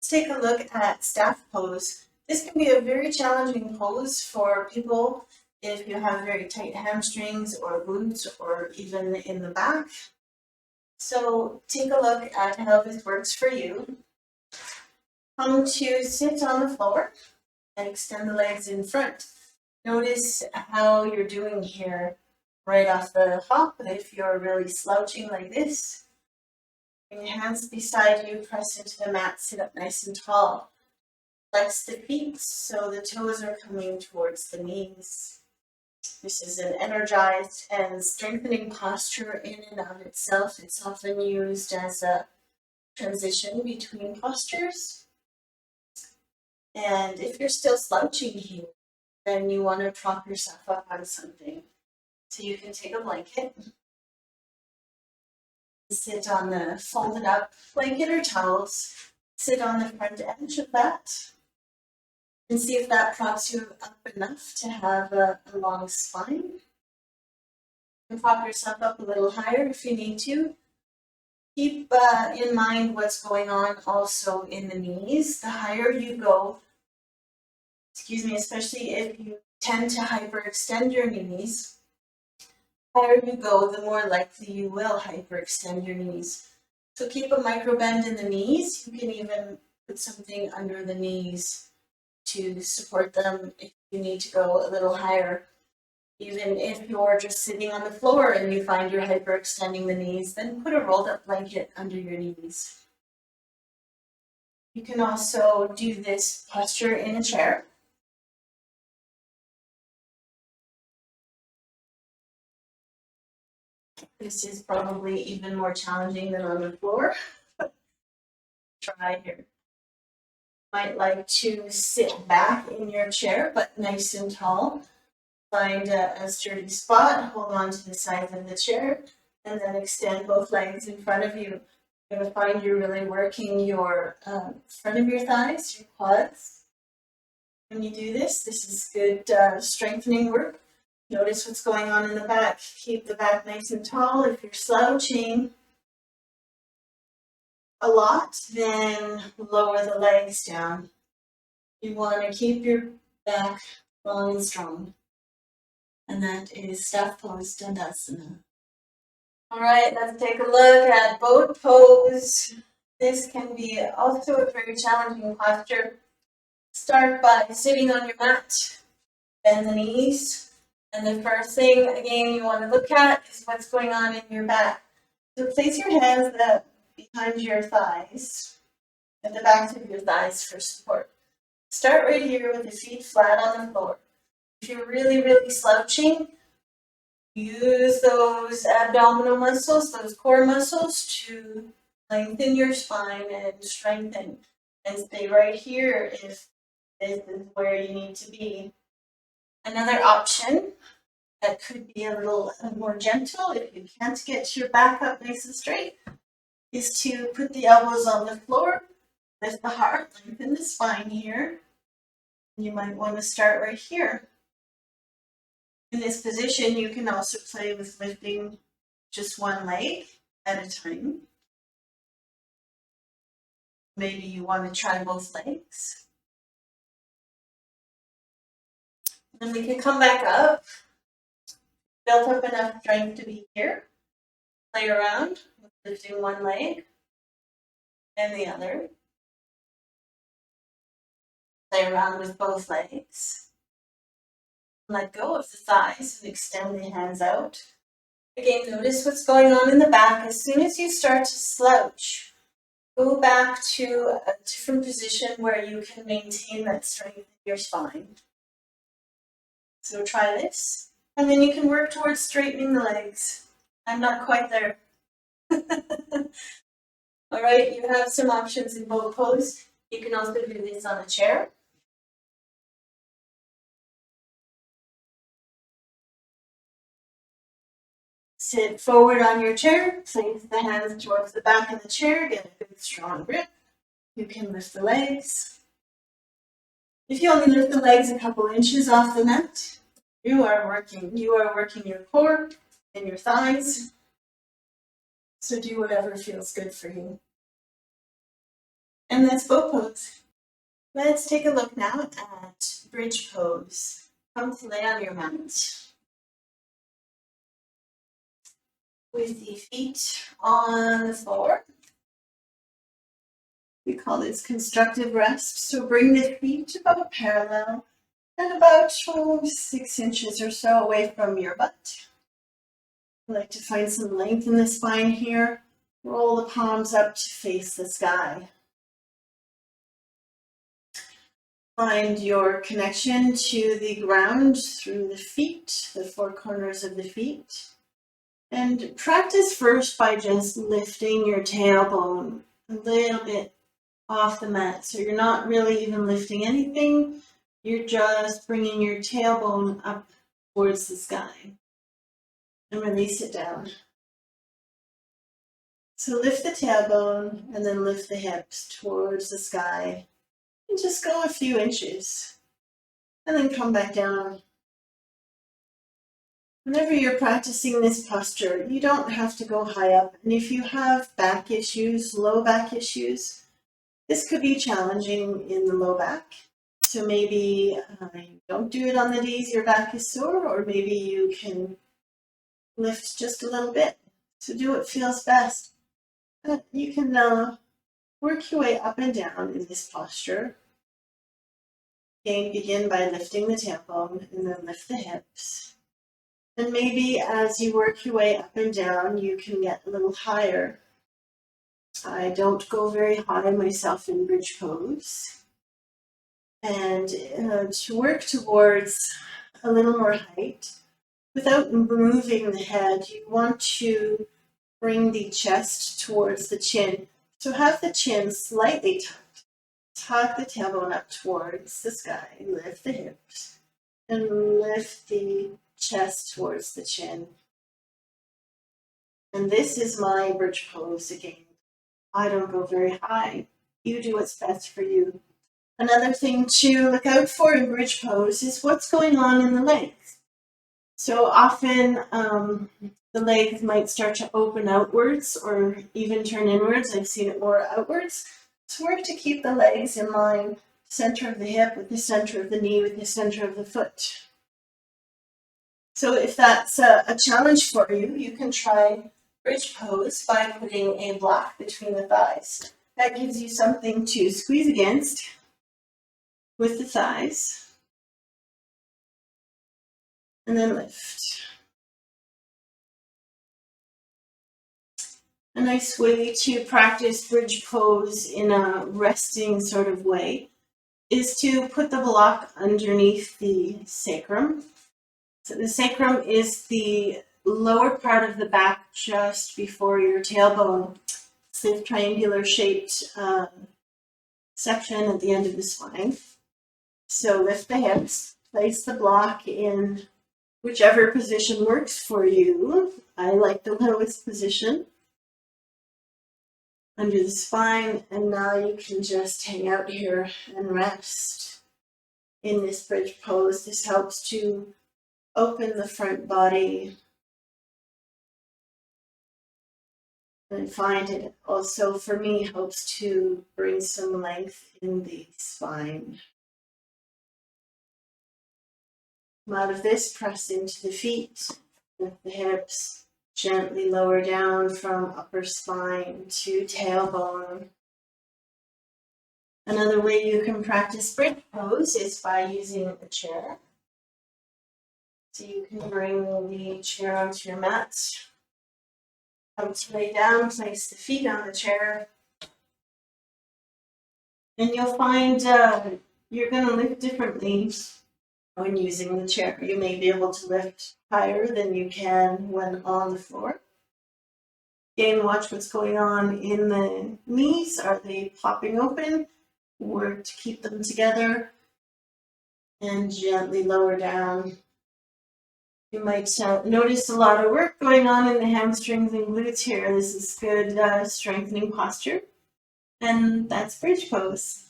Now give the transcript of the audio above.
take a look at staff pose. This can be a very challenging pose for people if you have very tight hamstrings or glutes or even in the back. So take a look at how this works for you. Come to sit on the floor and extend the legs in front. Notice how you're doing here right off the hop. If you're really slouching like this, bring your hands beside you, press into the mat, sit up nice and tall. Flex the feet so the toes are coming towards the knees. This is an energized and strengthening posture in and of itself. It's often used as a transition between postures. And if you're still slouching here, then you want to prop yourself up on something. So you can take a blanket, sit on the folded up blanket or towels, sit on the front edge of that, and see if that props you up enough to have a long spine. You can prop yourself up a little higher if you need to. Keep in mind what's going on also in the knees. The higher you go, especially if you tend to hyperextend your knees, the higher you go, the more likely you will hyperextend your knees. So keep a micro bend in the knees. You can even put something under the knees to support them if you need to go a little higher. Even if you're just sitting on the floor and you find you're hyperextending the knees, then put a rolled up blanket under your knees. You can also do this posture in a chair. This is probably even more challenging than on the floor. Try here. Might like to sit back in your chair, but nice and tall. Find a sturdy spot, hold on to the sides of the chair, and then extend both legs in front of you. You're going to find you're really working your front of your thighs, your quads. When you do this, this is good strengthening work. Notice what's going on in the back. Keep the back nice and tall. If you're slouching a lot, then lower the legs down. You want to keep your back long and strong. And that is staff pose Dandasana. All right, let's take a look at boat pose. This can be also a very challenging posture. Start by sitting on your mat, bend the knees, and the first thing, again, you want to look at is what's going on in your back. So place your hands behind your thighs, at the backs of your thighs for support. Start right here with the feet flat on the floor. If you're really, really slouching, use those abdominal muscles, those core muscles to lengthen your spine and strengthen. And stay right here if this is where you need to be. Another option that could be a little more gentle if you can't get your back up nice and straight is to put the elbows on the floor, lift the heart, lengthen the spine here. You might want to start right here. In this position, you can also play with lifting just one leg at a time. Maybe you want to try both legs. Then we can come back up, built up enough strength to be here. Play around with lifting one leg and the other. Play around with both legs. Let go of the thighs and extend the hands out. Again, notice what's going on in the back. As soon as you start to slouch, go back to a different position where you can maintain that strength in your spine. So try this, and then you can work towards straightening the legs. I'm not quite there. All right, you have some options in boat pose. You can also do this on a chair. Sit forward on your chair, place the hands towards the back of the chair, get a good strong grip. You can lift the legs. If you only lift the legs a couple inches off the mat, you are working your core and your thighs. So do whatever feels good for you. And And that's bow pose. Let's take a look now at bridge pose. Come to lay on your mat with the feet on the floor. We call this constructive rest. So bring the feet about parallel and about 6 inches or so away from your butt. I like to find some length in the spine here. Roll the palms up to face the sky. Find your connection to the ground through the feet, the four corners of the feet. And practice first by just lifting your tailbone a little bit off the mat. So you're not really even lifting anything. You're just bringing your tailbone up towards the sky. And release it down. So lift the tailbone and then lift the hips towards the sky. And just go a few inches. And then come back down. Whenever you're practicing this posture, you don't have to go high up. And if you have back issues, low back issues, this could be challenging in the low back. So maybe you don't do it on the days your back is sore, or maybe you can lift just a little bit. So do what feels best. You can work your way up and down in this posture. Again, begin by lifting the tailbone and then lift the hips. And maybe as you work your way up and down, you can get a little higher. I don't go very high myself in bridge pose. And to work towards a little more height, without moving the head, you want to bring the chest towards the chin. So have the chin slightly tucked. Tuck the tailbone up towards the sky. Lift the hips. And lift the chest towards the chin. And this is my bridge pose again. I don't go very high. You do what's best for you. Another thing to look out for in bridge pose is what's going on in the legs. So often the legs might start to open outwards or even turn inwards. I've seen it more outwards. So work to keep the legs in line, center of the hip with the center of the knee with the center of the foot. So if that's a challenge for you, you can try bridge pose by putting a block between the thighs. That gives you something to squeeze against with the thighs. And then lift. A nice way to practice bridge pose in a resting sort of way is to put the block underneath the sacrum. So the sacrum is the lower part of the back just before your tailbone. It's the triangular shaped section at the end of the spine. So lift the hips, place the block in whichever position works for you. I like the lowest position under the spine, and now you can just hang out here and rest in this bridge pose. This helps to open the front body. And I find it also, for me, helps to bring some length in the spine. Come out of this, press into the feet, lift the hips, gently lower down from upper spine to tailbone. Another way you can practice bridge pose is by using a chair. So you can bring the chair onto your mat. Come to lay down, place the feet on the chair. And you'll find you're going to lift differently when using the chair. You may be able to lift higher than you can when on the floor. Again, watch what's going on in the knees. Are they popping open? Work to keep them together and gently lower down. You might notice a lot of work going on in the hamstrings and glutes here. This is good strengthening posture. And that's bridge pose.